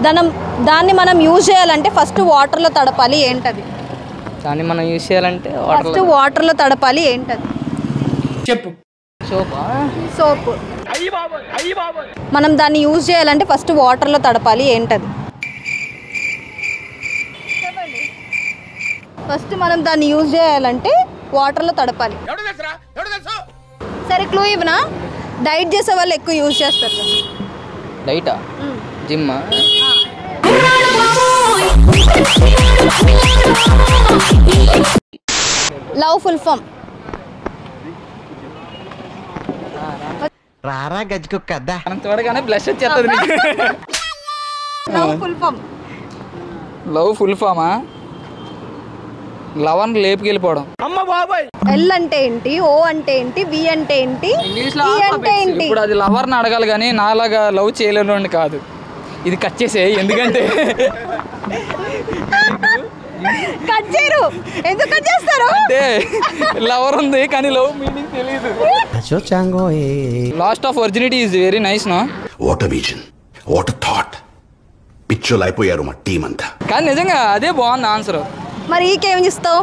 దాన్ని మనం యూజ్ చేయాలంటే ఫస్ట్ వాటర్లో తడపాలి, ఏంటది? దాన్ని మనం యూజ్ చేయాలంటే ఫస్ట్ వాటర్లో తడపాలి, ఏంటది? చెప్పు. సోపా? సోప్. మనం దాన్ని యూజ్ చేయాలంటే ఫస్ట్ వాటర్లో తడపాలి, ఏంటది? ఫస్ట్ మనం దాన్ని యూజ్ చేయాలంటే వాటర్లో తడపాలి. సరే క్లూ ఇవ్వనా? డైట్ చేసే వాళ్ళు ఎక్కువ యూజ్ చేస్తారు. డైటా? జిమ్మా? Love full form. రారా గజ్జుకు కదా చూడగానే బ్లష్ వచ్చేస్తుంది. Love full form. Love full ఫామా? లవ్ అని లేపుకెళ్ళిపోవడం. ఎల్ అంటే ఏంటి, ఓ అంటే ఏంటి, వి అంటే ఏంటి, ఈ అంటే ఏంటి? ఇప్పుడు అది లవర్ని అడగాలి కానీ నాలాగా లవ్ చేయలేను కాదు. ఇది కట్ చేసే, ఎందుకంటే కట్ చేయరు. ఎందుకు కట్ చేస్తారు? అంటే లవర్ ఉంది కానీ లవ్ మీనింగ్ తెలియదు. Lost of virginity is very nice. No what a vision, what a thought. పిచ్చోలు అయిపోయారు మా టీం అంతా. కానీ నిజంగా అదే బాగుంది ఆన్సర్. మరి ఈకేం ఇస్తావు?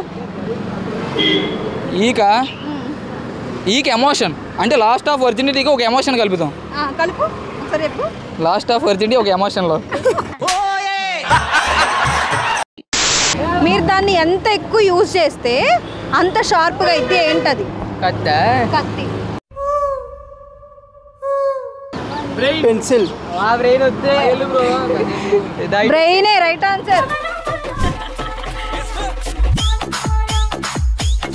ఈక ఎమోషన్. అంటే లాస్ట్ ఆఫ్ వర్జినిటీకి ఒక ఎమోషన్ కలుపుతాం. కలుపు సరే చెప్పు. లాస్ట్ ఆఫ్ వర్జినిటీ ఒక ఎమోషన్లో. మీరు దాన్ని ఎంత ఎక్కువ యూజ్ చేస్తే అంత షార్ప్గా అయితే ఏంటది? కత్తి. పెన్సిల్. బ్రెయినే రైట్ ఆన్సర్.